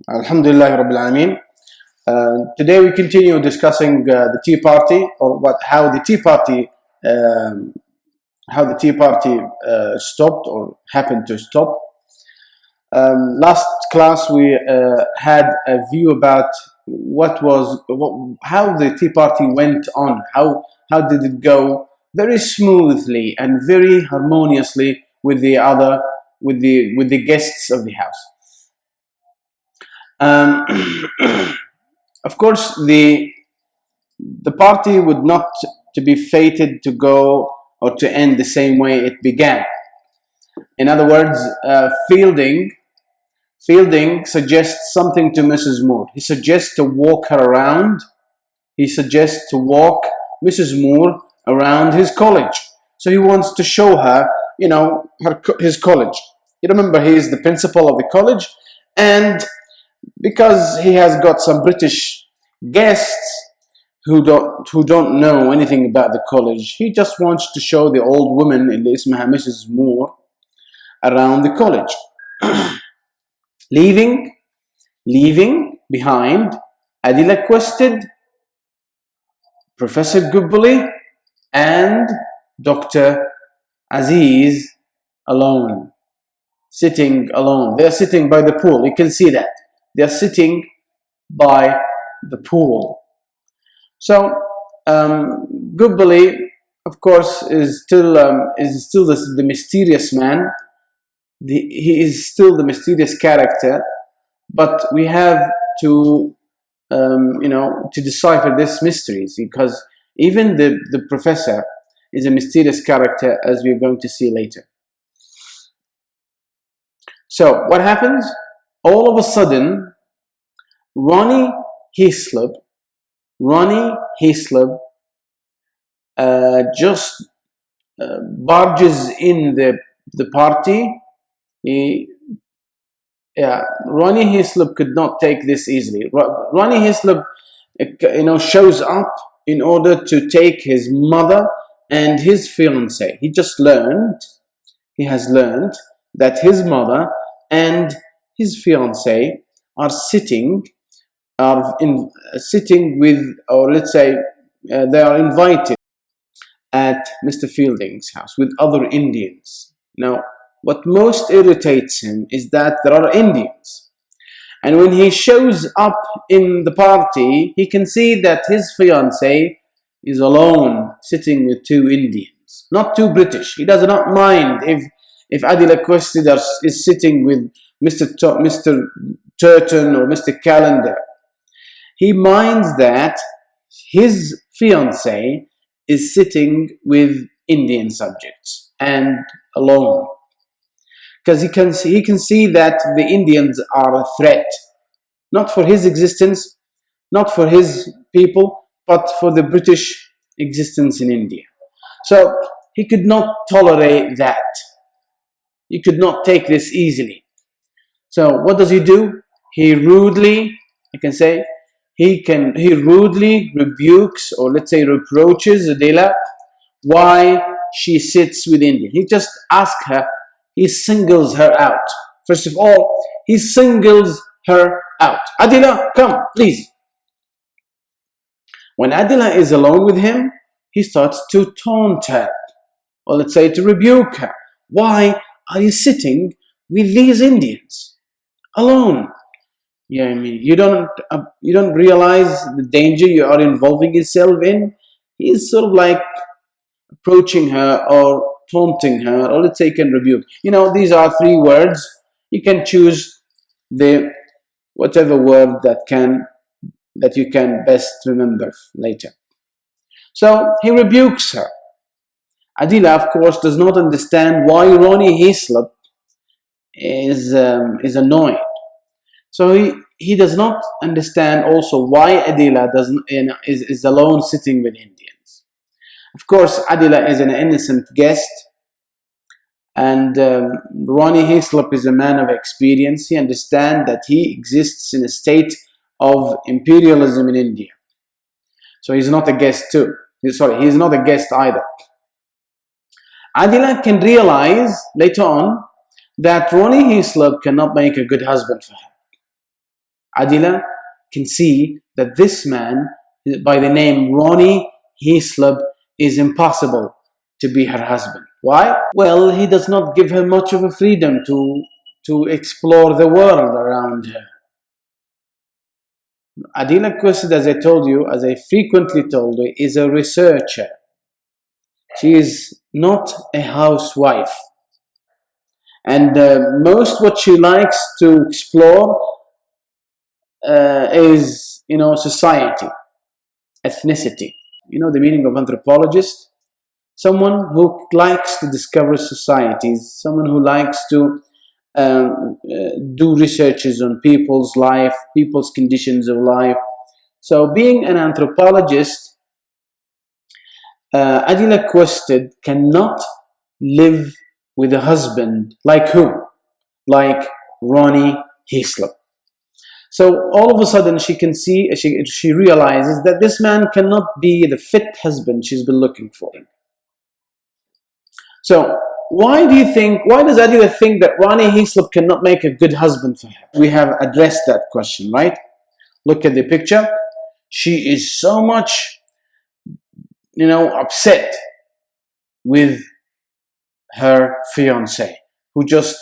Alhamdulillah Rabbil Alameen. Today we continue discussing the Tea Party, or um, how the Tea Party stopped or happened to stop. Last class we had a view about how the Tea Party went on, how did it go very smoothly and very harmoniously with the guests of the house. Um, of course, the party would not to be fated to go or to end the same way it began. In other words, Fielding suggests something to Mrs. Moore. He suggests to walk her around. He suggests to walk Mrs. Moore around his college. So he wants to show her, his college. You remember, he is the principal of the college, and because he has got some British guests who don't know anything about the college, he just wants to show the old woman, اللي اسمها Mrs. Moore, around the college. leaving behind Adila Quested, Professor Gubbuli, and Dr. Aziz alone, sitting alone. They're sitting by the pool. You can see that. They're sitting by the pool. So Gubbuli, of course, is still the mysterious man. He is still the mysterious character, but we have to to decipher these mysteries, because even the professor is a mysterious character, as we're going to see later. So what happens? All of a sudden, Ronnie Hislop just barges in the party. Ronnie Hislop could not take this easily. Ronnie Hislop, shows up in order to take his mother and his fiancée. He has learned that his mother and his fiancée are sitting with, or let's say, they are invited at Mr. Fielding's house with other Indians. Now, what most irritates him is that there are Indians. And when he shows up in the party, he can see that his fiancée is alone, sitting with two Indians, not two British. He does not mind if Adila Quested is sitting with Mr. Turton or Mr. Callender. He minds that his fiancée is sitting with Indian subjects and alone, because he can see that the Indians are a threat, not for his existence, not for his people, but for the British existence in India. So he could not tolerate that. He could not take this easily. So what does he do? He rudely rebukes, or let's say reproaches Adila why she sits with Indian. He just asks her. He singles her out. First of all, he singles her out. Adila, come, please. When Adila is alone with him, he starts to taunt her, or let's say to rebuke her. Why are you sitting with these Indians alone? Yeah, I mean, you don't realize the danger you are involving yourself in. He's sort of like approaching her or taunting her, or let's say can rebuke. These are three words. You can choose whatever word that you can best remember later. So he rebukes her. Adila, of course, does not understand why Ronnie Hislop is annoyed. So he does not understand also why Adila is alone sitting with Indians. Of course, Adila is an innocent guest, and Ronnie Hislop is a man of experience. He understands that he exists in a state of imperialism in India. So he's not a guest too. He's not a guest either. Adila can realize later on that Ronnie Hislop cannot make a good husband for her. Adila can see that this man by the name Ronnie Heaslip is impossible to be her husband. Why? Well, he does not give her much of a freedom to explore the world around her. Adila Qusid, as I told you, as I frequently told you, is a researcher. She is not a housewife. And most what she likes to explore is, society, ethnicity. You know the meaning of anthropologist? Someone who likes to discover societies, someone who likes to do researches on people's life, people's conditions of life. So being an anthropologist, Adila Quested cannot live with a husband like who? Like Ronnie Heaslip. So all of a sudden she can see, she realizes that this man cannot be the fit husband she's been looking for. So why does Adila think that Ronnie Heaslip cannot make a good husband for her? We have addressed that question, right? Look at the picture. She is so much, upset with her fiance, who just,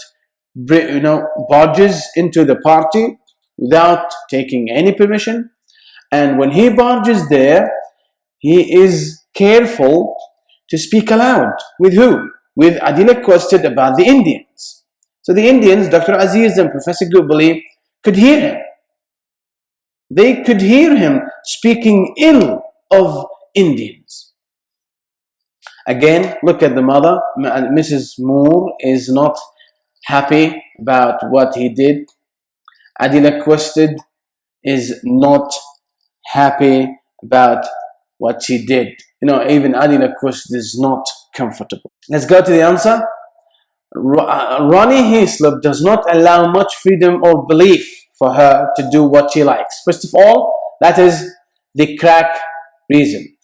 barges into the party without taking any permission. And when he barges there, he is careful to speak aloud. With who? With Adila Quested about the Indians. So the Indians, Dr. Aziz and Professor Gubali, could hear him. They could hear him speaking ill of Indians. Again, look at the mother. Mrs. Moore is not happy about what he did. Adila Quested is not happy about what she did. Even Adila Quested is not comfortable. Let's go to the answer. Ronnie Heaslip does not allow much freedom or belief for her to do what she likes. First of all, that is the crack reason.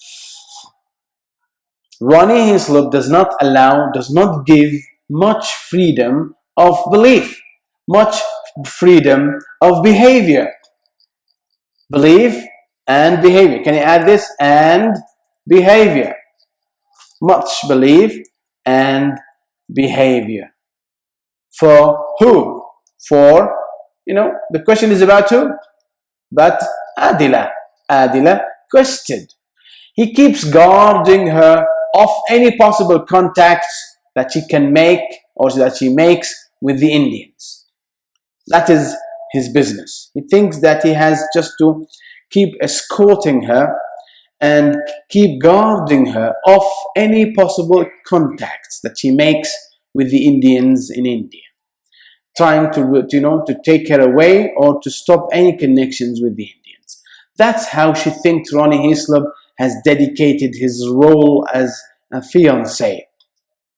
Ronnie Heaslip does not give much freedom of belief, much freedom of behavior. Belief and behavior. Can you add this? And behavior. Much belief and behavior. For who? For, the question is about who? But Adila Quested. He keeps guarding her of any possible contacts that she can make or that she makes with the Indians. That is his business. He thinks that he has just to keep escorting her and keep guarding her of any possible contacts that she makes with the Indians in India, trying to take her away or to stop any connections with the Indians. That's how she thinks Ronnie Heaslip has dedicated his role as a fiancé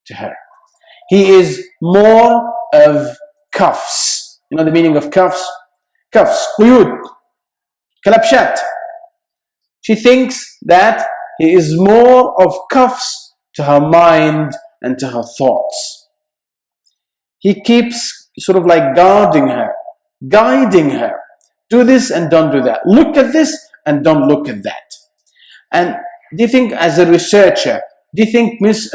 to her. He is more of cuffs. You know the meaning of cuffs? Cuffs, quyud, kalabshat. She thinks that he is more of cuffs to her mind and to her thoughts. He keeps sort of like guarding her, guiding her. Do this and don't do that. Look at this and don't look at that. And do you think, as a researcher, do you think Miss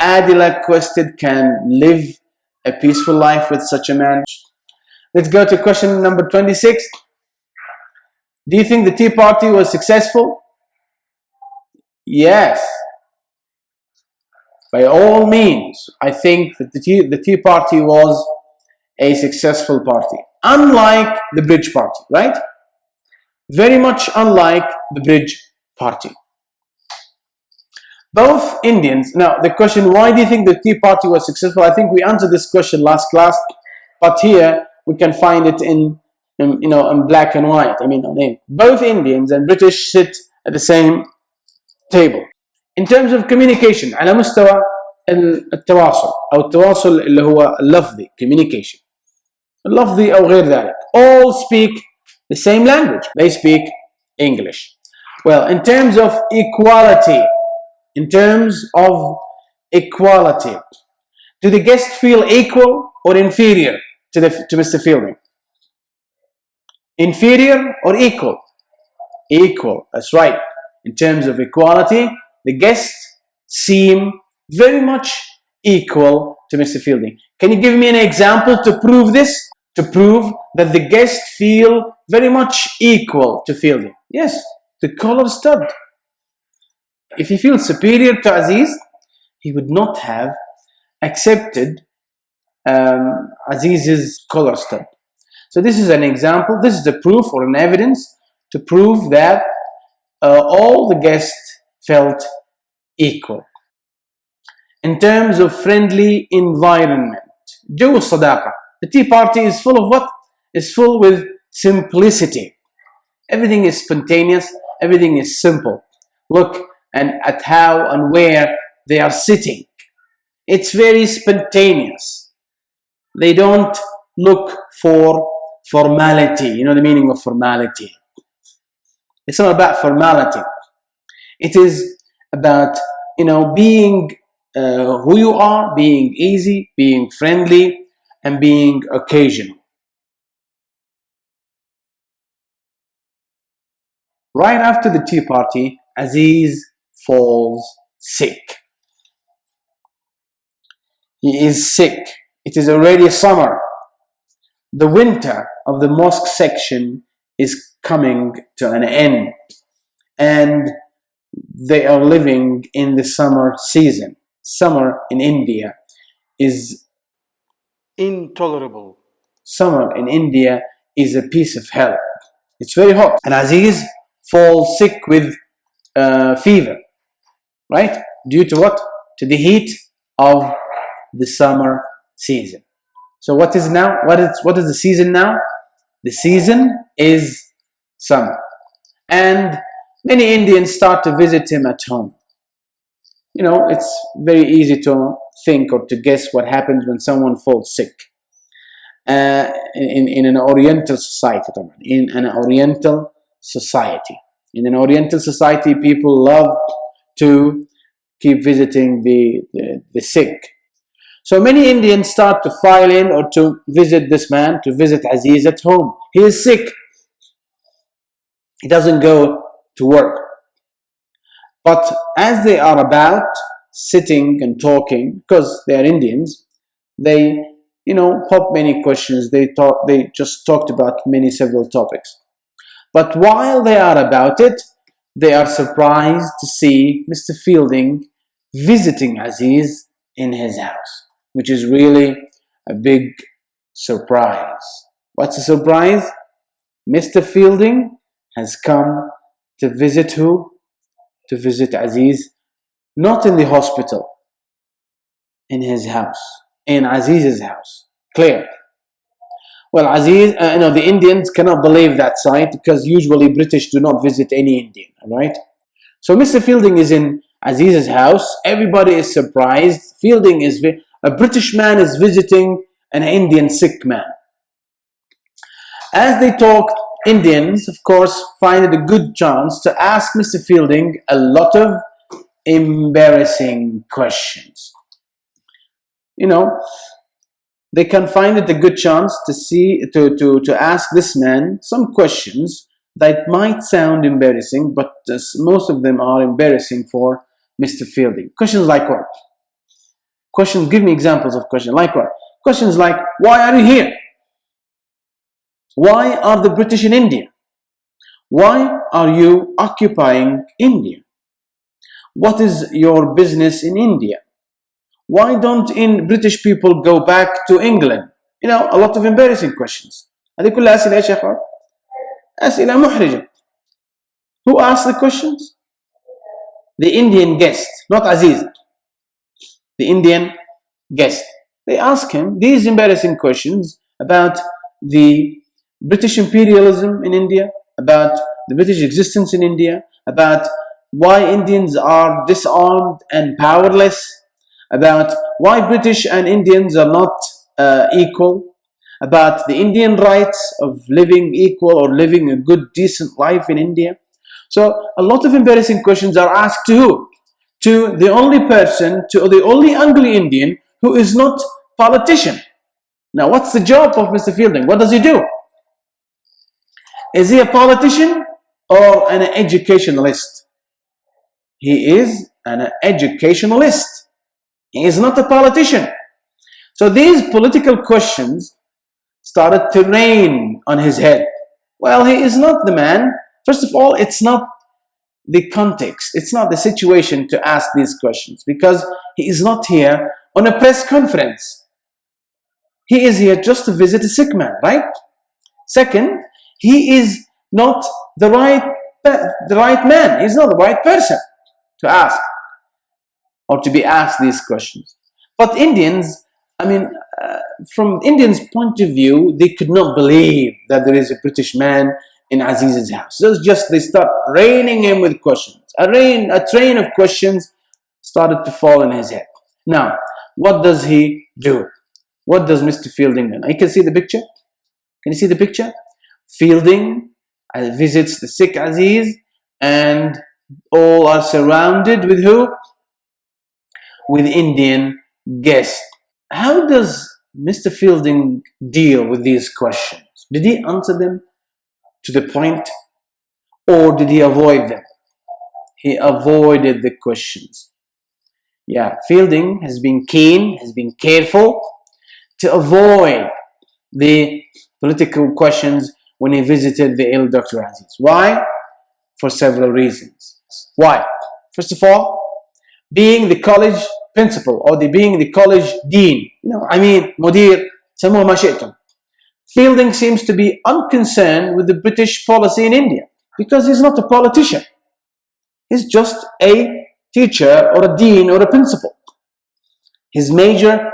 Adila Quested can live a peaceful life with such a man? Let's go to question number 26. Do you think the Tea Party was successful? Yes. By all means, I think that the Tea Party was a successful party. Unlike the Bridge Party, right? Very much unlike the Bridge Party. Both Indians. Now, the question, why do you think the Tea Party was successful? I think we answered this question last class, but here we can find it in black and white. Both Indians and British sit at the same table. In terms of communication, على مستوى التواصل أو التواصل اللي هو اللفظي, communication. اللفظي أو غير ذلك. All speak the same language. They speak English. Well, in terms of equality, do the guests feel equal or inferior to Mr. Fielding? Inferior or equal? Equal, that's right. In terms of equality, the guests seem very much equal to Mr. Fielding. Can you give me an example to prove this? To prove that the guests feel very much equal to Fielding? Yes, the collar stud. If he feels superior to Aziz, he would not have accepted Aziz's collar stud. So this is an example, this is the proof or an evidence to prove that all the guests felt equal. In terms of friendly environment, جو الصداقة. The tea party is full of what? It's full with simplicity. Everything is spontaneous, everything is simple. Look at how and where they are sitting. It's very spontaneous. They don't look for formality. You know the meaning of formality. It's not about formality. It is about, being who you are, being easy, being friendly, and being occasional. Right after the tea party, Aziz falls sick. He is sick. It is already summer. The winter of the mosque section is coming to an end, and they are living in the summer season. Summer in India is intolerable. Summer in India is a piece of hell. It's very hot, and Aziz falls sick with fever, right? Due to what? To the heat of the summer season. So what is now? What is the season now? The season is summer, and many Indians start to visit him at home. It's very easy to think or to guess what happens when someone falls sick. In an Oriental society, in an Oriental society, people love to keep visiting the sick. So many Indians start to file in or to visit this man, to visit Aziz at home. He is sick. He doesn't go to work. But as they are about sitting and talking, because they are Indians, they, pop many questions. They just talked about several topics. But while they are about it, they are surprised to see Mr. Fielding visiting Aziz in his house, which is really a big surprise. What's the surprise? Mr. Fielding has come to visit who? To visit Aziz, not in the hospital, in his house, in Aziz's house. Clear? Well, Aziz, the Indians cannot believe that sight because usually British do not visit any Indian, right? So Mr. Fielding is in Aziz's house. Everybody is surprised. A British man is visiting an Indian sick man. As they talk, Indians, of course, find it a good chance to ask Mr. Fielding a lot of embarrassing questions. They can find it a good chance to ask this man some questions that might sound embarrassing, but most of them are embarrassing for Mr. Fielding. Questions like what? Give me examples of questions like what? Questions like, why are you here? Why are the British in India? Why are you occupying India? What is your business in India? Why don't British people go back to England? A lot of embarrassing questions. هذه كلها أسئلة إيش يا أخوان؟ أسئلة محرجة. Who asked the questions? The Indian guest, not Aziz. The Indian guest. They ask him these embarrassing questions about the British imperialism in India, about the British existence in India, about why Indians are disarmed and powerless, about why British and Indians are not equal, about the Indian rights of living equal or living a good, decent life in India. So a lot of embarrassing questions are asked to who? To the only Anglo-Indian who is not politician. Now, what's the job of Mr. Fielding? What does he do? Is he a politician or an educationalist? He is an educationalist. He is not a politician. So these political questions started to rain on his head. Well, he is not the man. First of all, it's not the context. It's not the situation to ask these questions because he is not here on a press conference. He is here just to visit a sick man, right? Second, he is not the right man. He's not the right person to ask or to be asked these questions. But Indians, from Indians' point of view, they could not believe that there is a British man in Aziz's house. So it's just they start raining him with questions. A train of questions started to fall in his head. Now, what does he do? What does Mr. Fielding do? You can see the picture. Can you see the picture? Fielding visits the sick Aziz, and all are surrounded with who? With Indian guests. How does Mr. Fielding deal with these questions? Did he answer them to the point, or did he avoid them? He avoided the questions. Yeah, Fielding has been keen, has been careful to avoid the political questions when he visited the ill Dr. Aziz. Why? For several reasons. Why? First of all, being the college principal or being the college dean, mudir, سموه ما شئتم. Fielding seems to be unconcerned with the British policy in India because he's not a politician. He's just a teacher or a dean or a principal. His major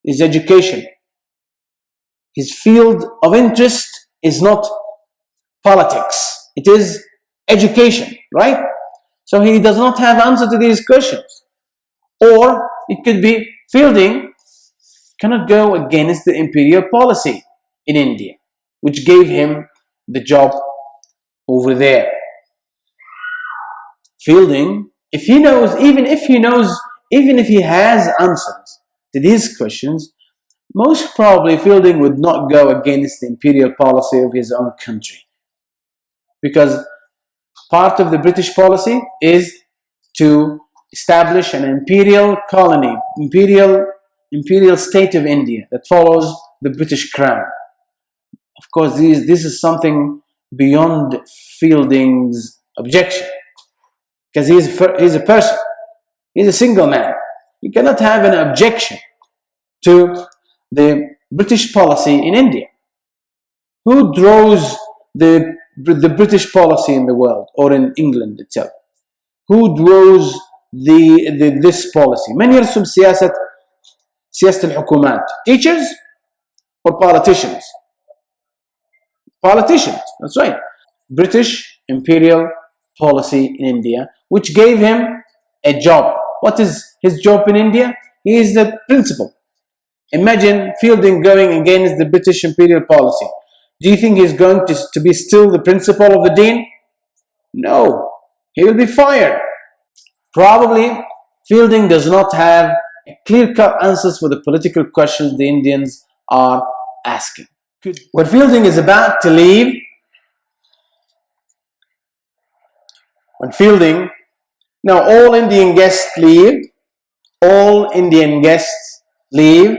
is education. His field of interest is not politics. It is education, right? So he does not have answer to these questions. Or it could be Fielding cannot go against the imperial policy in India, which gave him the job over there. Fielding, even if he has answers to these questions, most probably Fielding would not go against the imperial policy of his own country. Because part of the British policy is to establish an imperial colony, imperial state of India that follows the British crown. Of course, this is something beyond Fielding's objection, because he's a person, he's a single man. You cannot have an objection to the British policy in India. Who draws the British policy in the world or in England itself? Who draws this policy? من يرسم سياسة الحكومات? Teachers or politicians? Politicians, that's right. British imperial policy in India, which gave him a job. What is his job in India? He is the principal. Imagine Fielding going against the British imperial policy. Do you think he's going to be still the principal of the dean? No, he will be fired. Probably Fielding does not have clear-cut answers for the political questions the Indians are asking. When Fielding is about to leave, all Indian guests leave,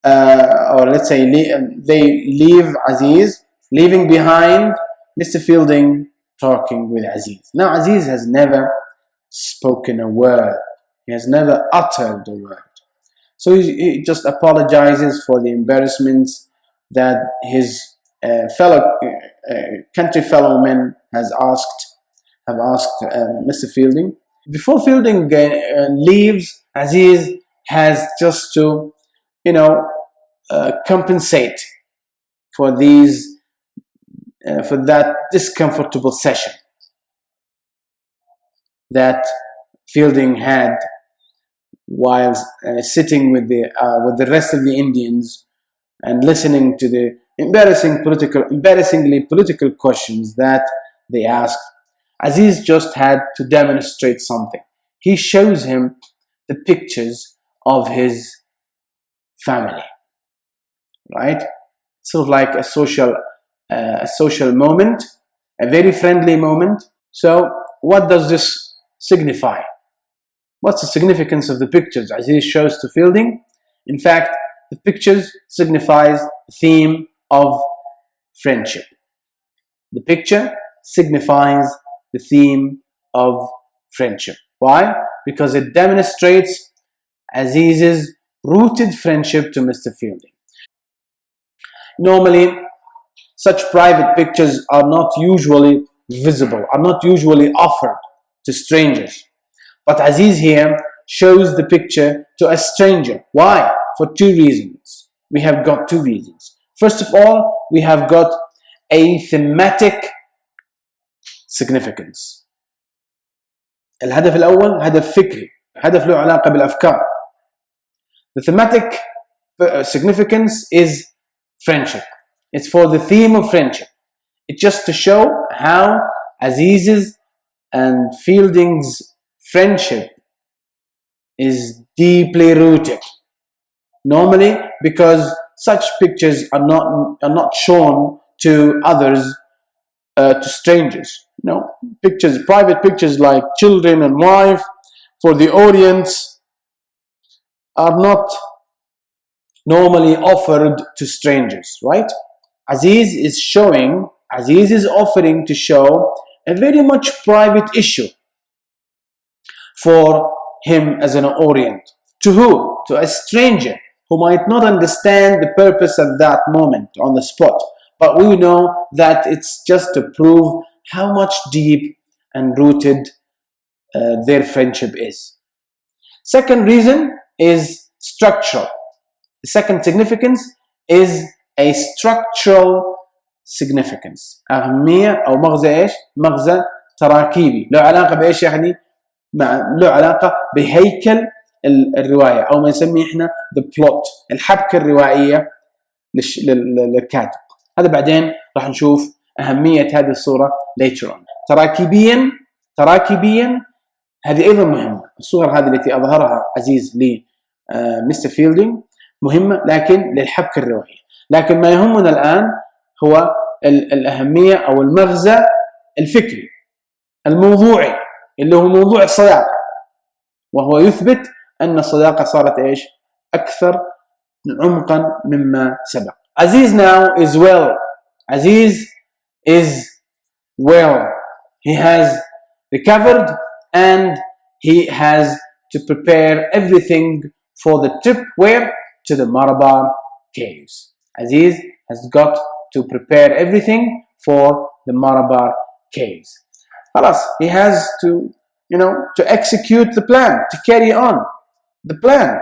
or let's say they leave Aziz, leaving behind Mr. Fielding talking with Aziz. Now Aziz has never spoken a word. He has never uttered a word. So he just apologizes for the embarrassments that his country fellow men have asked Mr. Fielding. Before Fielding leaves, Aziz has just to compensate for that discomfortable session that Fielding had while sitting with the rest of the Indians and listening to the embarrassingly political questions that they asked. Aziz just had to demonstrate something. He shows him the pictures of his family, right? Sort of like a social a social moment, a very friendly moment. So what does this signify? What's the significance of the pictures Aziz shows to Fielding? In fact, the pictures signifies the theme of friendship. The picture signifies the theme of friendship. Why? Because it demonstrates Aziz's rooted friendship to Mr. Fielding. Normally, such private pictures are not usually visible, are not usually offered to strangers. But Aziz here shows the picture to a stranger. Why? For two reasons. We have got two reasons. First of all, we have got a thematic significance. الهدف الأول هدف فكري، هدف له علاقة بالأفكار. The thematic significance is friendship. It's for the theme of friendship. It's just to show how Aziz's and Fielding's friendship is deeply rooted. Normally, because such pictures are not shown to others, to strangers. You know, pictures, private pictures like children and wife, for the audience, are not normally offered to strangers, right? Aziz is offering to show a very much private issue for him as an audience. To who? To a stranger who might not understand the purpose at that moment on the spot. But we know that it's just to prove how much deep and rooted their friendship is. Second reason is structural. The second significance is a structural significance. أهمية أو مغزى إيش؟ مغزى تراكيبي. له علاقة بإيش يعني؟ له علاقة بهيكل الرواية أو ما نسميه إحنا the plot، الحبكة الروائية للكاتب. هذا بعدين راح نشوف أهمية هذه الصورة later on. تراكيبيا هذه أيضا مهمة. الصور هذه التي أظهرها عزيز لمستر فيلدينج مهمة لكن للحبكة الروائية. لكن ما يهمنا الآن هو الأهمية أو المغزى الفكري الموضوعي اللي هو موضوع الصداقة، وهو يثبت أن الصداقة صارت إيش؟ أكثر عمقا مما سبق. Aziz now is well. Aziz is well. He has recovered and he has to prepare everything for the trip where? To the Marabar caves. Aziz has got to prepare everything for the Marabar caves. Alas, he has to, to execute the plan, to carry on the plan.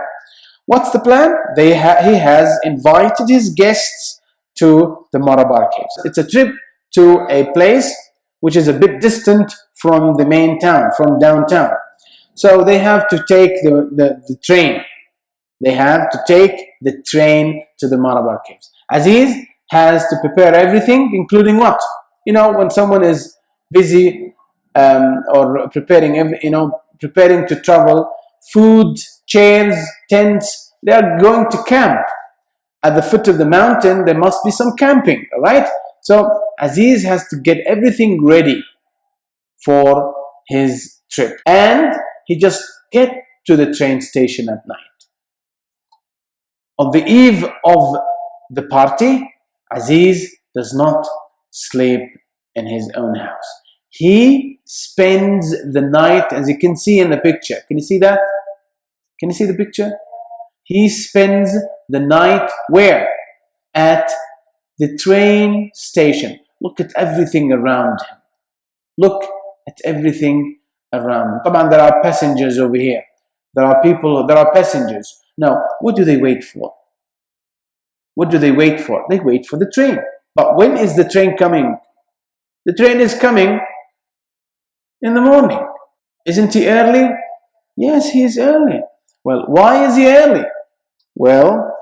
What's the plan? He has invited his guests to the Marabar caves. It's a trip to a place which is a bit distant from the main town, from downtown. So they have to take the train. They have to take the train to the Marabar caves. Aziz has to prepare everything, including what? When someone is busy or preparing to travel, food, chairs, tents, they are going to camp. At the foot of the mountain, there must be some camping, right? So Aziz has to get everything ready for his trip. And he just gets to the train station at night. On the eve of the party, Aziz does not sleep in his own house. He spends the night, as you can see in the picture. Can you see that? Can you see the picture? He spends the night where? At the train station. Look at everything around him. Look at everything around him. طبعا there are passengers over here. There are people, there are passengers. Now, what do they wait for? What do they wait for? They wait for the train. But when is the train coming? The train is coming in the morning. Isn't he early? Yes, he is early. Well, why is he early? Well,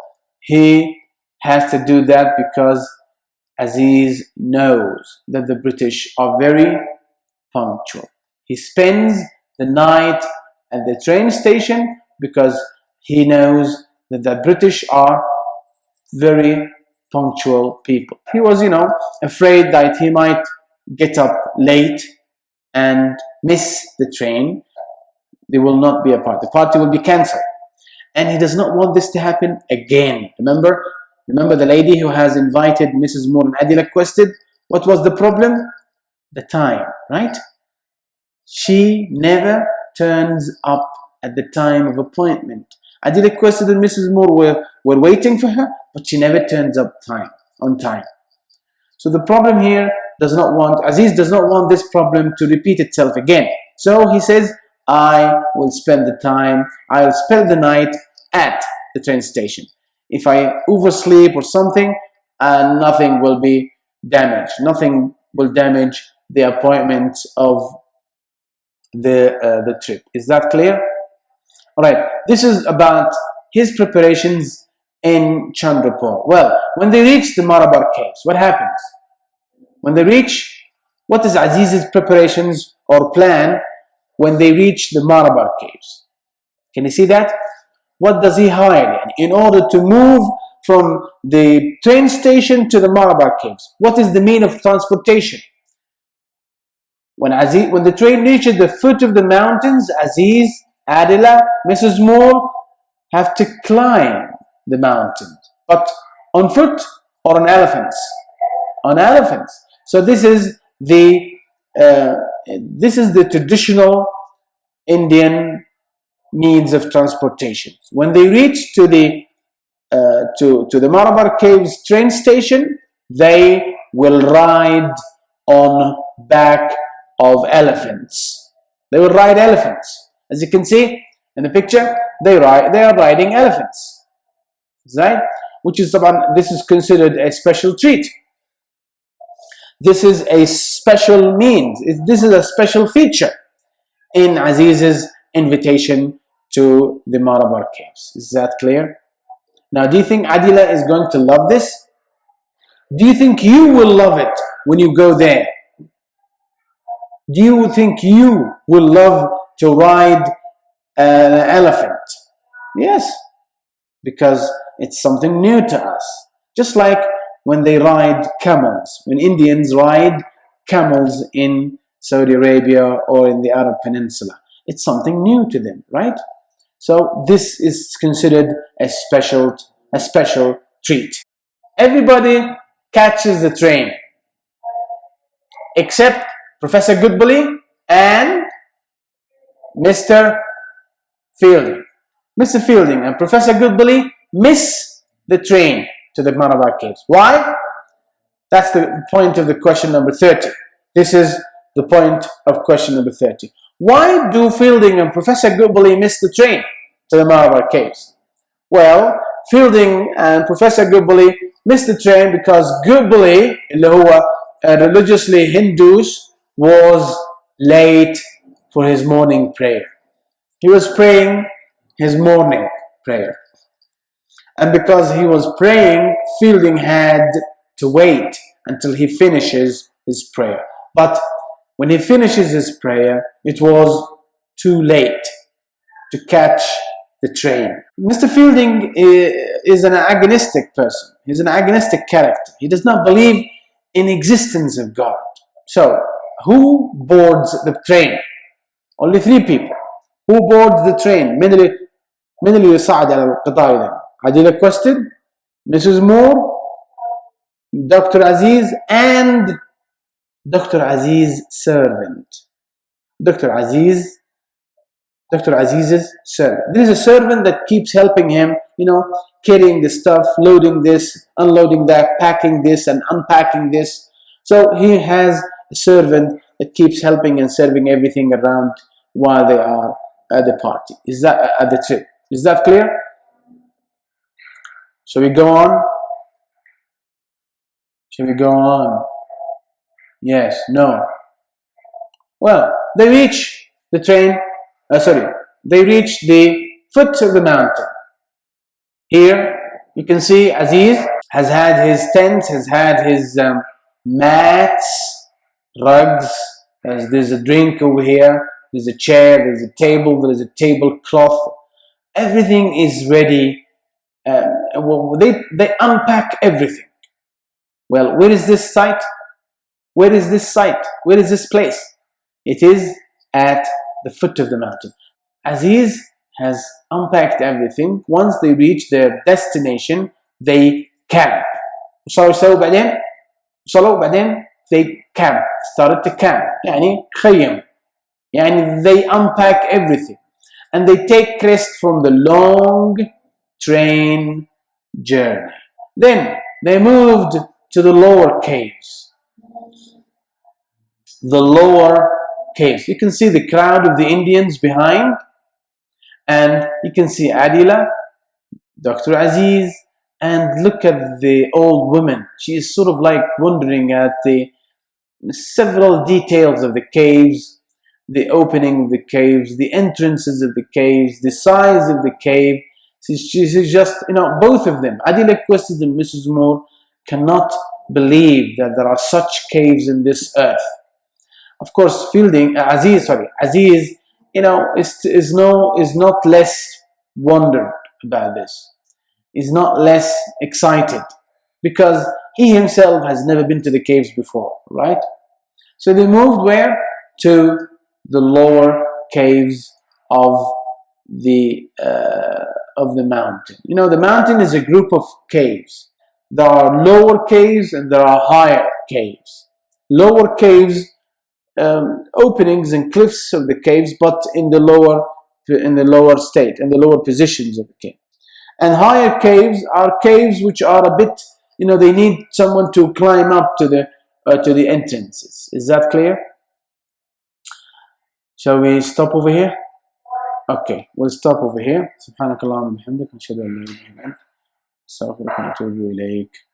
he has to do that because Aziz knows that the British are very punctual. He spends the night at the train station because he knows that the British are very punctual people. He was, afraid that he might get up late and miss the train. There will not be a party. The party will be cancelled. And he does not want this to happen again. Remember the lady who has invited Mrs. Moore and Adila requested? What was the problem? The time, right? She never turns up at the time of appointment. Adila requested and Mrs. Moore were waiting for her, but she never turns up on time. So the problem here Aziz does not want this problem to repeat itself again. So he says, I'll spend the night at the train station. If I oversleep or something, nothing will be damaged. Nothing will damage the appointment of the trip. Is that clear? All right. This is about his preparations in Chandrapur. Well, when they reach the Marabar caves, what happens? What is Aziz's preparations or plan when they reach the Marabar caves? Can you see that? What does he hire in order to move from the train station to the Marabar caves? What is the mean of transportation? When the train reaches the foot of the mountains, Aziz, Adila, Mrs. Moore have to climb the mountains, but on foot or on elephants? On elephants. So this is the traditional Indian means of transportation. When they reach to the Marabar Caves train station, they will ride on back of elephants. They will ride elephants. As you can see in the picture, they are riding elephants. Right? This is considered a special treat. This is a special means. This is a special feature in Aziz's invitation to the Marabar Caves. Is that clear? Now, do you think Adila is going to love this? Do you think you will love it when you go there? Do you think you will love to ride an elephant? Yes, because it's something new to us. Just like when they ride camels, when Indians ride camels in Saudi Arabia or in the Arab Peninsula. It's something new to them, right? So this is considered a special treat. Everybody catches the train except Professor Goodbully and Mr. Fielding. Mr. Fielding and Professor Goodbully miss the train to the Marabar Caves. Why? That's the point of the question number 30. This is the point of question number 30. Why do Fielding and Professor Goodbully miss the train to the Marabar Caves? Well, Fielding and Professor Goodbully missed the train because Goodbully, اللي هو religiously Hindus, was late for his morning prayer. He was praying his morning prayer. And because he was praying, Fielding had to wait until he finishes his prayer. But when he finishes his prayer, it was too late to catch the train. Mr. Fielding is an agnostic person. He's an agnostic character. He does not believe in existence of God. So, who boards the train? Only 3 people. Who boards the train? من اللي يصعد على القطار إذا؟ Adila requested, Mrs. Moore, Dr. Aziz, and Dr. Aziz's servant. Dr. Aziz's servant. There is a servant that keeps helping him, carrying the stuff, loading this, unloading that, packing this and unpacking this. So he has a servant that keeps helping and serving everything around while they are at the party. Is that at the trip? Is that clear? Shall we go on? Shall we go on? Yes, no. Well, they reach the train, they reach the foot of the mountain. Here, you can see Aziz has had his tent, has had his mats, rugs, there's a drink over here, there's a chair, there's a table, there's a tablecloth. Everything is ready. They unpack everything. Well, where is this site? Where is this site? Where is this place? It is at the foot of the mountain. Aziz has unpacked everything. Once they reach their destination, they camp. They camp. Started to camp. يعني خيم. يعني they unpack everything. And they take rest from the long train journey. Then they moved to the lower caves. The lower caves. You can see the crowd of the Indians behind, and you can see Adila, Dr. Aziz, and look at the old woman. She is sort of like wondering at the several details of the caves, the opening of the caves, the entrances of the caves, the size of the cave. She's just, both of them. Adila questions and Mrs. Moore cannot believe that there are such caves in this earth. Of course, Aziz, is not less wondered about this. Is not less excited because he himself has never been to the caves before, right? So they moved where? To the lower caves of the mountain. The mountain is a group of caves. There are lower caves and there are higher caves. Lower caves, openings and cliffs of the caves, but in the lower state, in the lower positions of the cave. And higher caves are caves which are a bit, they need someone to climb up to the entrances. Is that clear? Shall we stop over here? Okay, we'll stop over here. سبحانك اللهم وبحمدك نشهد أن لا إله إلا أنت نستغفرك ونتوب إليك.